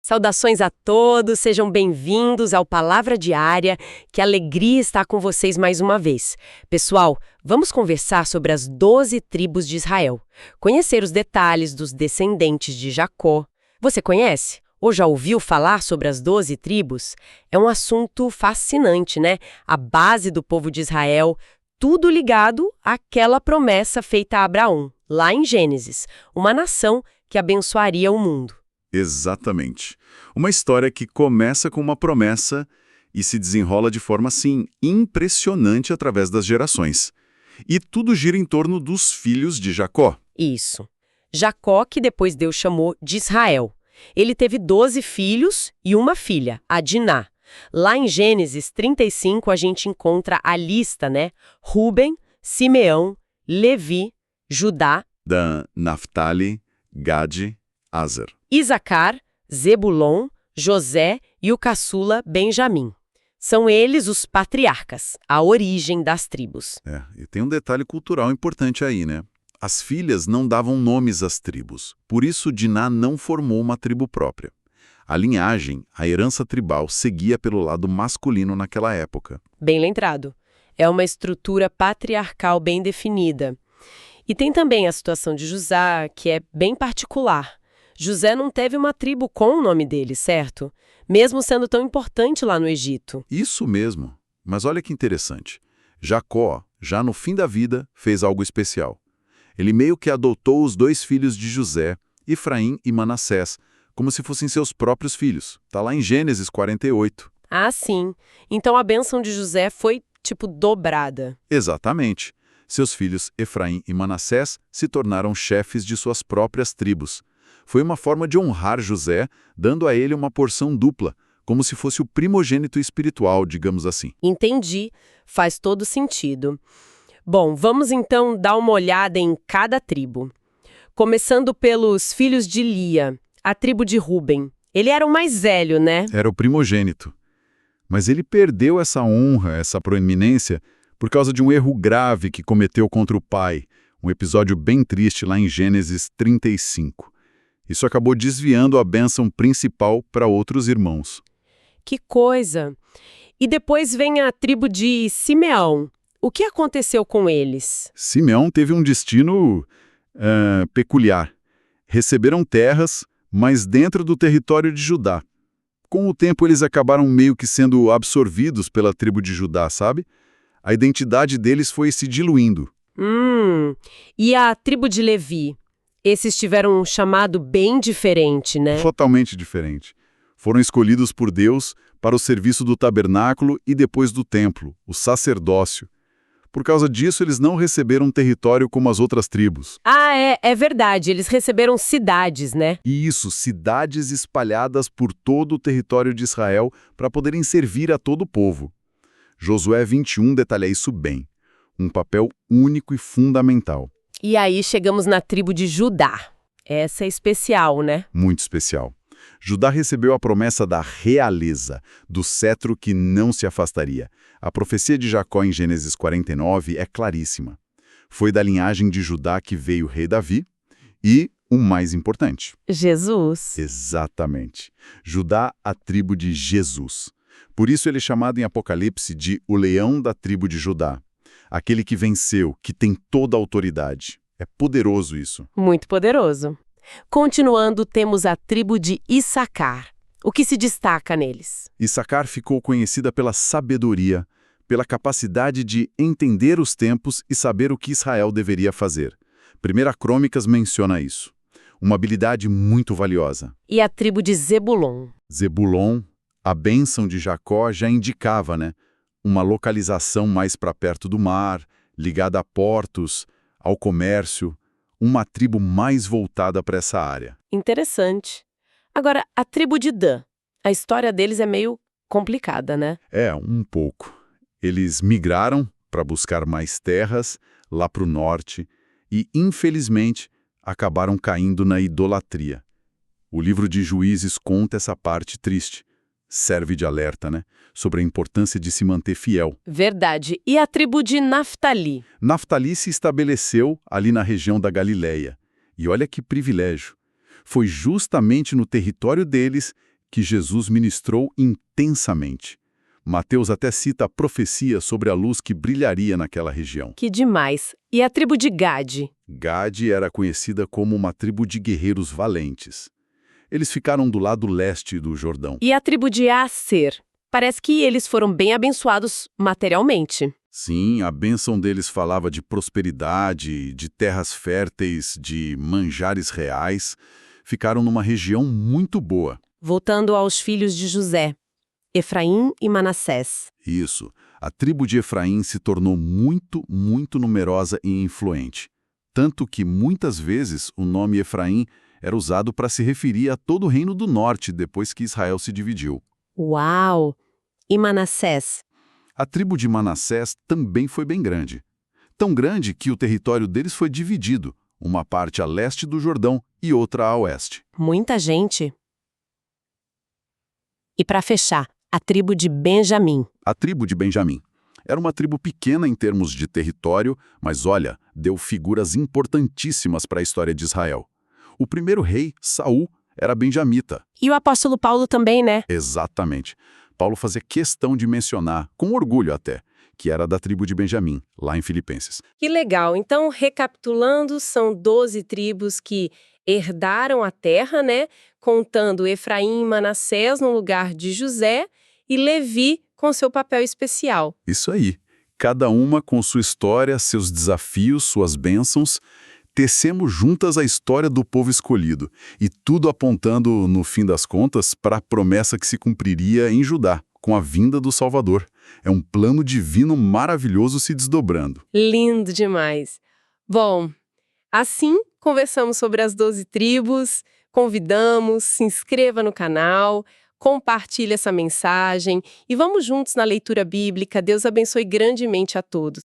Saudações a todos, sejam bem-vindos ao Palavra Diária, que alegria estar com vocês mais uma vez. Pessoal, vamos conversar sobre as 12 tribos de Israel, conhecer os detalhes dos descendentes de Jacó. Você conhece? Ou já ouviu falar sobre as 12 tribos? É um assunto fascinante, né? A base do povo de Israel, tudo ligado àquela promessa feita a Abraão, lá em Gênesis, uma nação que abençoaria o mundo. Exatamente. Uma história que começa com uma promessa e se desenrola de forma, assim, impressionante através das gerações. E tudo gira em torno dos filhos de Jacó. Isso. Jacó, que depois Deus chamou de Israel. Ele teve 12 filhos e uma filha, a Diná. Lá em Gênesis 35, a gente encontra a lista, né? Ruben, Simeão, Levi, Judá, Dan, Naftali, Gade, Aser. Isacar, Zebulon, José e o caçula Benjamim. São eles os patriarcas, a origem das tribos. E tem um detalhe cultural importante aí, né? As filhas não davam nomes às tribos, por isso Diná não formou uma tribo própria. A linhagem, a herança tribal, seguia pelo lado masculino naquela época. Bem lembrado. É uma estrutura patriarcal bem definida. E tem também a situação de José, que é bem particular. José não teve uma tribo com o nome dele, certo? Mesmo sendo tão importante lá no Egito. Isso mesmo. Mas olha que interessante. Jacó, já no fim da vida, fez algo especial. Ele meio que adotou os 2 filhos de José, Efraim e Manassés, como se fossem seus próprios filhos. Está lá em Gênesis 48. Ah, sim. Então a bênção de José foi, dobrada. Exatamente. Seus filhos Efraim e Manassés se tornaram chefes de suas próprias tribos. Foi uma forma de honrar José, dando a ele uma porção dupla, como se fosse o primogênito espiritual, digamos assim. Entendi. Faz todo sentido. Bom, vamos então dar uma olhada em cada tribo. Começando pelos filhos de Lia, a tribo de Ruben. Ele era o mais velho, né? Era o primogênito. Mas ele perdeu essa honra, essa proeminência, por causa de um erro grave que cometeu contra o pai, um episódio bem triste lá em Gênesis 35. Isso acabou desviando a bênção principal para outros irmãos. Que coisa! E depois vem a tribo de Simeão. O que aconteceu com eles? Simeão teve um destino peculiar. Receberam terras, mas dentro do território de Judá. Com o tempo, eles acabaram meio que sendo absorvidos pela tribo de Judá, sabe? A identidade deles foi se diluindo. E a tribo de Levi? Esses tiveram um chamado bem diferente, né? Totalmente diferente. Foram escolhidos por Deus para o serviço do tabernáculo e depois do templo, o sacerdócio. Por causa disso, eles não receberam um território como as outras tribos. Ah, é verdade. Eles receberam cidades, né? Isso, cidades espalhadas por todo o território de Israel para poderem servir a todo o povo. Josué 21 detalha isso bem. Um papel único e fundamental. E aí chegamos na tribo de Judá. Essa é especial, né? Muito especial. Judá recebeu a promessa da realeza, do cetro que não se afastaria. A profecia de Jacó em Gênesis 49 é claríssima. Foi da linhagem de Judá que veio o rei Davi e, o mais importante, Jesus. Exatamente. Judá, a tribo de Jesus. Por isso ele é chamado em Apocalipse de o leão da tribo de Judá. Aquele que venceu, que tem toda a autoridade. É poderoso isso. Muito poderoso. Continuando, temos a tribo de Issacar. O que se destaca neles? Issacar ficou conhecida pela sabedoria, pela capacidade de entender os tempos e saber o que Israel deveria fazer. 1 Crônicas menciona isso. Uma habilidade muito valiosa. E a tribo de Zebulon? Zebulon, a bênção de Jacó já indicava, né? Uma localização mais para perto do mar, ligada a portos, ao comércio, uma tribo mais voltada para essa área. Interessante. Agora, a tribo de Dan. A história deles é meio complicada, né? Um pouco. Eles migraram para buscar mais terras lá para o norte e, infelizmente, acabaram caindo na idolatria. O livro de Juízes conta essa parte triste. Serve de alerta, né? Sobre a importância de se manter fiel. Verdade. E a tribo de Naftali? Naftali se estabeleceu ali na região da Galileia. E olha que privilégio. Foi justamente no território deles que Jesus ministrou intensamente. Mateus até cita a profecia sobre a luz que brilharia naquela região. Que demais! E a tribo de Gade? Gade era conhecida como uma tribo de guerreiros valentes. Eles ficaram do lado leste do Jordão. E a tribo de Aser? Parece que eles foram bem abençoados materialmente. Sim, a bênção deles falava de prosperidade, de terras férteis, de manjares reais. Ficaram numa região muito boa. Voltando aos filhos de José, Efraim e Manassés. Isso. A tribo de Efraim se tornou muito, muito numerosa e influente. Tanto que, muitas vezes, o nome Efraim era usado para se referir a todo o reino do norte depois que Israel se dividiu. Uau! E Manassés? A tribo de Manassés também foi bem grande. Tão grande que o território deles foi dividido, uma parte a leste do Jordão e outra a oeste. Muita gente. E para fechar, a tribo de Benjamim. A tribo de Benjamim. Era uma tribo pequena em termos de território, mas olha, deu figuras importantíssimas para a história de Israel. O primeiro rei, Saul, era benjamita. E o apóstolo Paulo também, né? Exatamente. Paulo fazia questão de mencionar, com orgulho até, que era da tribo de Benjamim, lá em Filipenses. Que legal. Então, recapitulando, são 12 tribos que herdaram a terra, né? Contando Efraim e Manassés no lugar de José e Levi com seu papel especial. Isso aí. Cada uma com sua história, seus desafios, suas bênçãos. Tecemos juntas a história do povo escolhido, e tudo apontando, no fim das contas, para a promessa que se cumpriria em Judá, com a vinda do Salvador. É um plano divino maravilhoso se desdobrando. Lindo demais. Bom, assim conversamos sobre as 12 tribos, convidamos, se inscreva no canal, compartilhe essa mensagem e vamos juntos na leitura bíblica. Deus abençoe grandemente a todos.